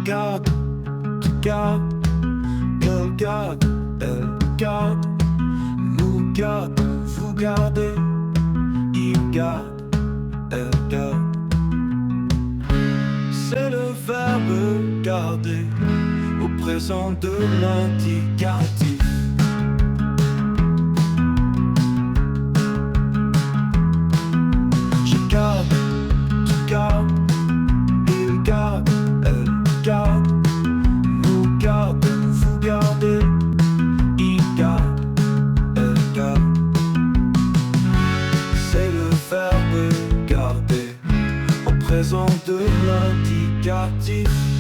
garde, tu gardes, elle garde, elle garde, nous garde, vous gardez, il garde, elle garde. C'est le verbe garder au présent de l'indicatif. Je garde, tu gardes, il garde, elle garde, nous garde, vous gardez, il garde, elle garde. C'est le verbe garder au présent de l'indicatif.